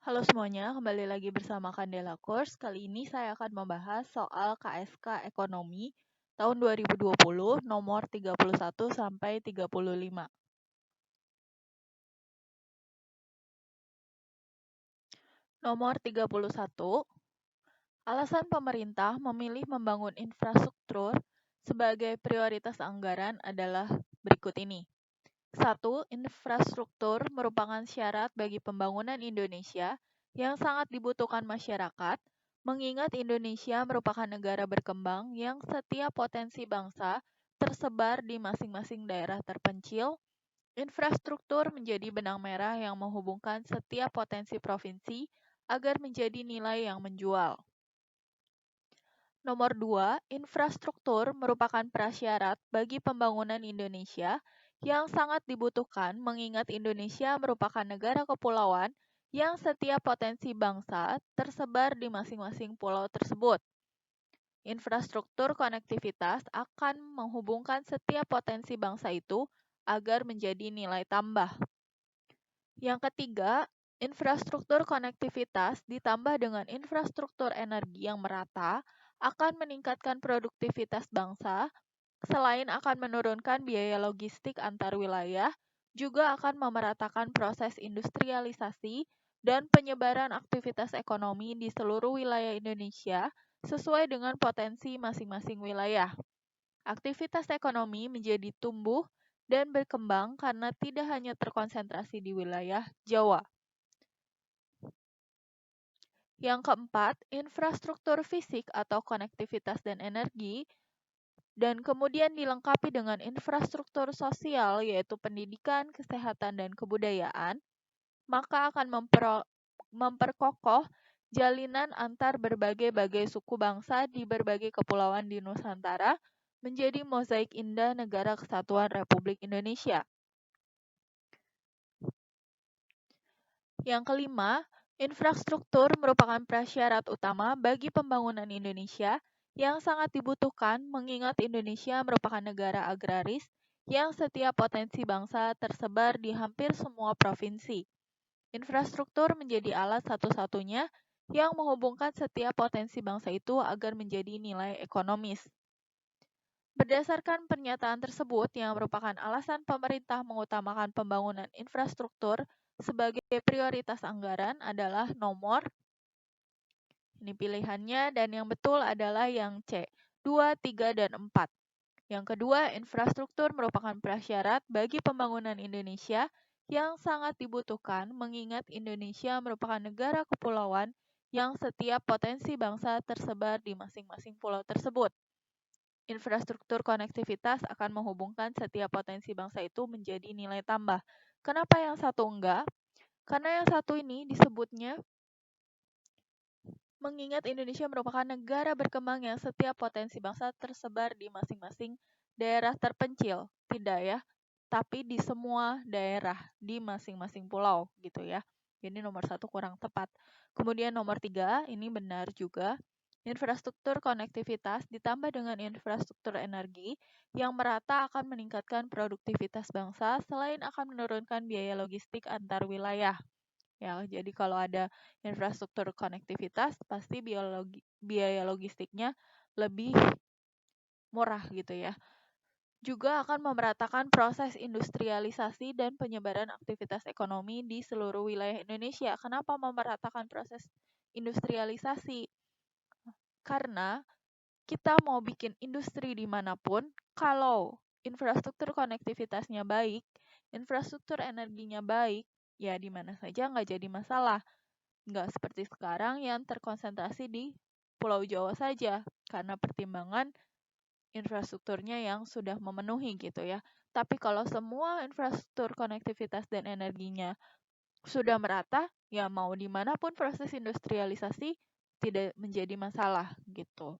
Halo semuanya, kembali lagi bersama Candela Course. Kali ini saya akan membahas soal KSK Ekonomi tahun 2020 nomor 31 sampai 35. Nomor 31, alasan pemerintah memilih membangun infrastruktur sebagai prioritas anggaran adalah berikut ini. 1. Infrastruktur merupakan syarat bagi pembangunan Indonesia yang sangat dibutuhkan masyarakat, mengingat Indonesia merupakan negara berkembang yang setiap potensi bangsa tersebar di masing-masing daerah terpencil. Infrastruktur menjadi benang merah yang menghubungkan setiap potensi provinsi agar menjadi nilai yang menjual. Nomor 2, infrastruktur merupakan prasyarat bagi pembangunan Indonesia yang sangat dibutuhkan mengingat Indonesia merupakan negara kepulauan yang setiap potensi bangsa tersebar di masing-masing pulau tersebut. Infrastruktur konektivitas akan menghubungkan setiap potensi bangsa itu agar menjadi nilai tambah. Yang ketiga, infrastruktur konektivitas ditambah dengan infrastruktur energi yang merata akan meningkatkan produktivitas bangsa, selain akan menurunkan biaya logistik antar wilayah, juga akan memeratakan proses industrialisasi dan penyebaran aktivitas ekonomi di seluruh wilayah Indonesia sesuai dengan potensi masing-masing wilayah. Aktivitas ekonomi menjadi tumbuh dan berkembang karena tidak hanya terkonsentrasi di wilayah Jawa. Yang keempat, infrastruktur fisik atau konektivitas dan energi, dan kemudian dilengkapi dengan infrastruktur sosial yaitu pendidikan, kesehatan, dan kebudayaan, maka akan memperkokoh jalinan antar berbagai-bagai suku bangsa di berbagai kepulauan di Nusantara menjadi mozaik indah Negara Kesatuan Republik Indonesia. Yang kelima, infrastruktur merupakan prasyarat utama bagi pembangunan Indonesia yang sangat dibutuhkan mengingat Indonesia merupakan negara agraris yang setiap potensi bangsa tersebar di hampir semua provinsi. Infrastruktur menjadi alat satu-satunya yang menghubungkan setiap potensi bangsa itu agar menjadi nilai ekonomis. Berdasarkan pernyataan tersebut, yang merupakan alasan pemerintah mengutamakan pembangunan infrastruktur sebagai prioritas anggaran adalah nomor, ini pilihannya, dan yang betul adalah yang C, 2, 3, dan 4. Yang kedua, infrastruktur merupakan prasyarat bagi pembangunan Indonesia yang sangat dibutuhkan mengingat Indonesia merupakan negara kepulauan yang setiap potensi bangsa tersebar di masing-masing pulau tersebut. Infrastruktur konektivitas akan menghubungkan setiap potensi bangsa itu menjadi nilai tambah. Kenapa yang satu enggak? Karena yang satu ini disebutnya mengingat Indonesia merupakan negara berkembang yang setiap potensi bangsa tersebar di masing-masing daerah terpencil. Tidak ya, tapi di semua daerah, di masing-masing pulau gitu ya. Jadi nomor 1 kurang tepat. Kemudian nomor 3, ini benar juga. Infrastruktur konektivitas ditambah dengan infrastruktur energi yang merata akan meningkatkan produktivitas bangsa selain akan menurunkan biaya logistik antar wilayah. Ya, jadi kalau ada infrastruktur konektivitas pasti biaya logistiknya lebih murah gitu ya. Juga akan memeratakan proses industrialisasi dan penyebaran aktivitas ekonomi di seluruh wilayah Indonesia. Kenapa memeratakan proses industrialisasi? Karena kita mau bikin industri dimanapun, kalau infrastruktur konektivitasnya baik, infrastruktur energinya baik, ya di mana saja nggak jadi masalah. Nggak seperti sekarang yang terkonsentrasi di Pulau Jawa saja, karena pertimbangan infrastrukturnya yang sudah memenuhi gitu ya. Tapi kalau semua infrastruktur konektivitas dan energinya sudah merata, ya mau dimanapun proses industrialisasi tidak menjadi masalah gitu.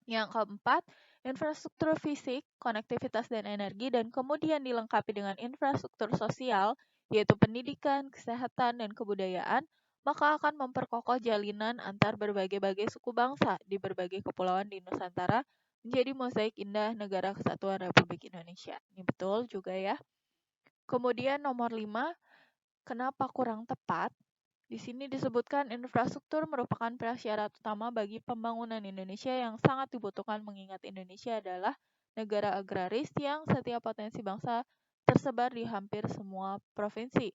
Yang keempat, infrastruktur fisik, konektivitas dan energi, dan kemudian dilengkapi dengan infrastruktur sosial, yaitu pendidikan, kesehatan, dan kebudayaan, maka akan memperkokoh jalinan antar berbagai-bagai suku bangsa di berbagai kepulauan di Nusantara menjadi mozaik indah Negara Kesatuan Republik Indonesia. Ini betul juga ya. Kemudian nomor 5, kenapa kurang tepat? Di sini disebutkan infrastruktur merupakan prasyarat utama bagi pembangunan Indonesia yang sangat dibutuhkan mengingat Indonesia adalah negara agraris yang setiap potensi bangsa tersebar di hampir semua provinsi.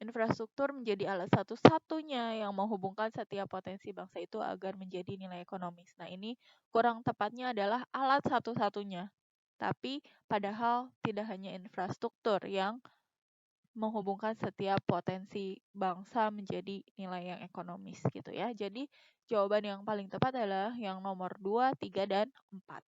Infrastruktur menjadi alat satu-satunya yang menghubungkan setiap potensi bangsa itu agar menjadi nilai ekonomis. Nah, ini kurang tepatnya adalah alat satu-satunya. Tapi padahal tidak hanya infrastruktur yang menghubungkan setiap potensi bangsa menjadi nilai yang ekonomis gitu ya. Jadi jawaban yang paling tepat adalah yang nomor 2, 3, dan 4.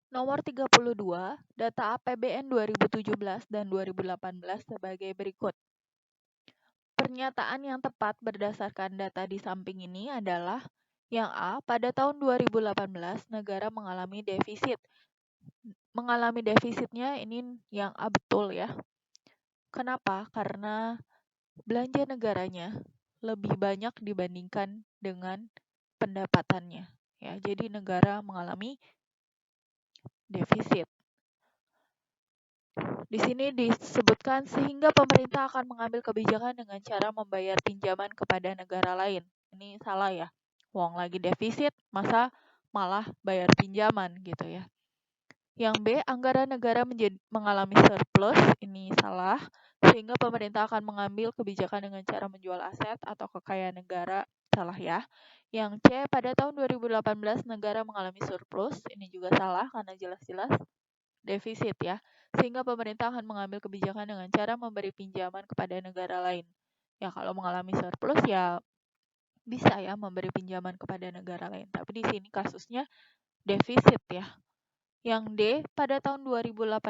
Nomor 32, data APBN 2017 dan 2018 sebagai berikut. Pernyataan yang tepat berdasarkan data di samping ini adalah yang A, pada tahun 2018 negara mengalami defisit. Mengalami defisitnya ini yang A betul ya. Kenapa? Karena belanja negaranya lebih banyak dibandingkan dengan pendapatannya. Ya, jadi negara mengalami defisit. Di sini disebutkan sehingga pemerintah akan mengambil kebijakan dengan cara membayar pinjaman kepada negara lain. Ini salah ya. Wong lagi defisit, masa malah bayar pinjaman gitu ya. Yang B, anggaran negara mengalami surplus, ini salah, sehingga pemerintah akan mengambil kebijakan dengan cara menjual aset atau kekayaan negara, salah ya. Yang C, pada tahun 2018 negara mengalami surplus, ini juga salah karena jelas-jelas defisit ya, sehingga pemerintah akan mengambil kebijakan dengan cara memberi pinjaman kepada negara lain. Ya kalau mengalami surplus ya bisa ya memberi pinjaman kepada negara lain, tapi di sini kasusnya defisit ya. Yang D, pada tahun 2018,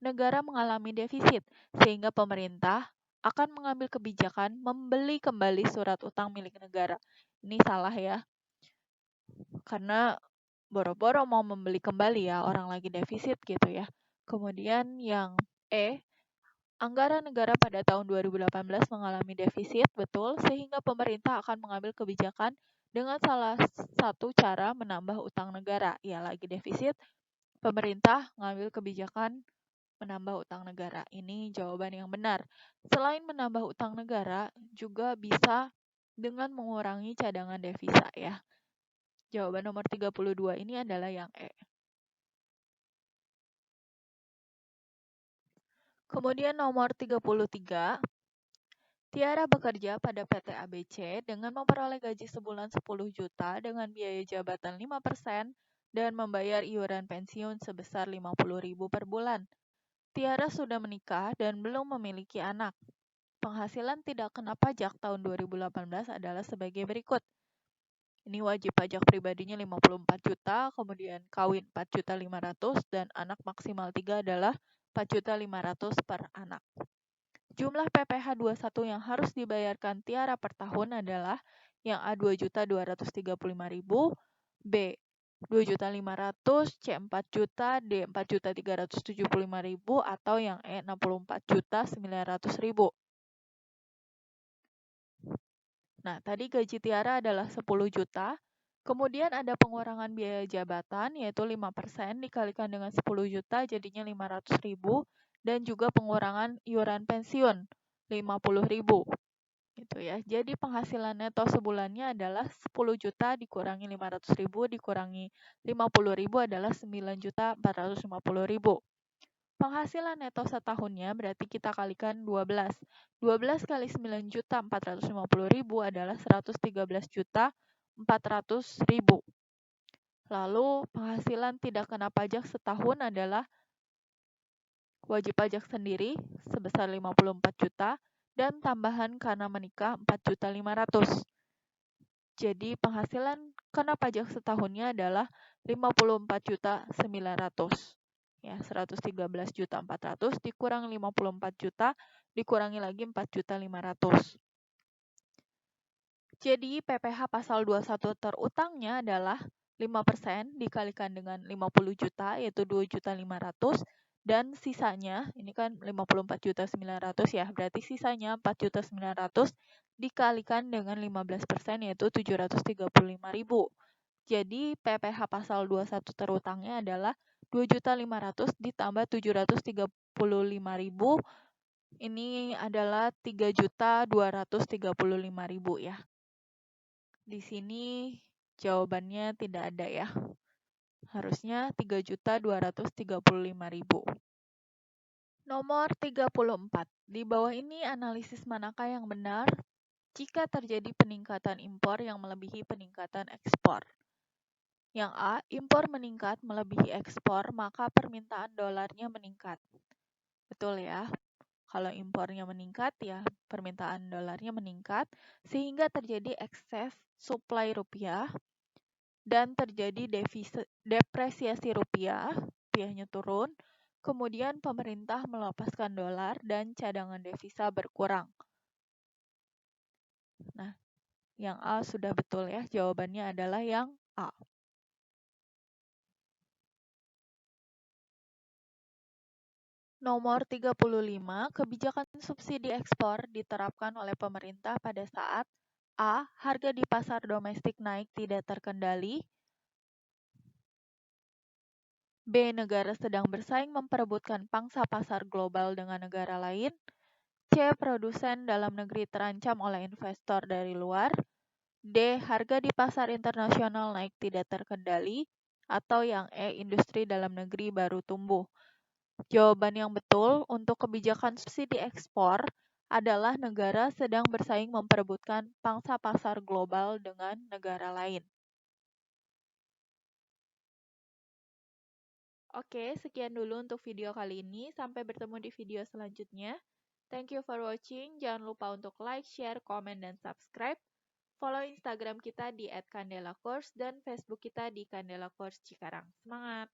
negara mengalami defisit, sehingga pemerintah akan mengambil kebijakan membeli kembali surat utang milik negara. Ini salah ya, karena boro-boro mau membeli kembali ya, orang lagi defisit gitu ya. Kemudian yang E, anggaran negara pada tahun 2018 mengalami defisit, betul, sehingga pemerintah akan mengambil kebijakan dengan salah satu cara menambah utang negara. Ya, lagi defisit, pemerintah mengambil kebijakan menambah utang negara. Ini jawaban yang benar. Selain menambah utang negara, juga bisa dengan mengurangi cadangan devisa ya. Jawaban nomor 32 ini adalah yang E. Kemudian nomor 33, Tiara bekerja pada PT ABC dengan memperoleh gaji sebulan 10 juta dengan biaya jabatan 5% dan membayar iuran pensiun sebesar 50.000 per bulan. Tiara sudah menikah dan belum memiliki anak. Penghasilan tidak kena pajak tahun 2018 adalah sebagai berikut. Ini wajib pajak pribadinya 54 juta, kemudian kawin 4.500.000 dan anak maksimal 3 adalah 4.500.000 per anak. Jumlah PPh 21 yang harus dibayarkan Tiara per tahun adalah yang A 2.235.000, B 2.500.000, C 4 juta, D 4.375.000 atau yang E 64.900.000. Nah, tadi gaji Tiara adalah 10 juta, kemudian ada pengurangan biaya jabatan yaitu 5% dikalikan dengan 10 juta jadinya 500.000 dan juga pengurangan iuran pensiun 50.000 gitu ya. Jadi penghasilan neto sebulannya adalah 10 juta dikurangi 500.000 dikurangi 50.000 adalah 9.450.000. Penghasilan neto setahunnya berarti kita kalikan 12. 12 kali 9.450.000 adalah 113.400.000. Lalu penghasilan tidak kena pajak setahun adalah wajib pajak sendiri sebesar 54 juta dan tambahan karena menikah 4.500.000. Jadi penghasilan kena pajak setahunnya adalah 54.900.000. Ya, 113.400.000 dikurangi 54 juta dikurangi lagi 4.500.000. Jadi PPh pasal 21 terutangnya adalah 5% dikalikan dengan 50 juta yaitu 2.500.000 dan sisanya ini kan 54.900.000 ya, berarti sisanya 4.900.000 dikalikan dengan 15% yaitu 735.000. Jadi PPh pasal 21 terutangnya adalah 2.500.000 ditambah 735.000 Ini adalah 3.235.000 ya. Di sini jawabannya tidak ada ya. Harusnya 3.235.000. Nomor 34. Di bawah ini analisis manakah yang benar jika terjadi peningkatan impor yang melebihi peningkatan ekspor? Yang A, impor meningkat melebihi ekspor, maka permintaan dolarnya meningkat. Betul ya? Kalau impornya meningkat, ya permintaan dolarnya meningkat, sehingga terjadi ekses suplai rupiah, dan terjadi depresiasi rupiah, rupiahnya turun, kemudian pemerintah melepaskan dolar dan cadangan devisa berkurang. Nah, yang A sudah betul ya, jawabannya adalah yang A. Nomor 35, kebijakan subsidi ekspor diterapkan oleh pemerintah pada saat A. Harga di pasar domestik naik tidak terkendali. B. Negara sedang bersaing memperebutkan pangsa pasar global dengan negara lain. C. Produsen dalam negeri terancam oleh investor dari luar. D. Harga di pasar internasional naik tidak terkendali. Atau yang E. Industri dalam negeri baru tumbuh. Jawaban yang betul untuk kebijakan subsidi ekspor adalah negara sedang bersaing memperebutkan pangsa pasar global dengan negara lain. Oke, sekian dulu untuk video kali ini. Sampai bertemu di video selanjutnya. Thank you for watching. Jangan lupa untuk like, share, komen, dan subscribe. Follow Instagram kita di @candelacourse dan Facebook kita di Candela Course Cikarang. Semangat!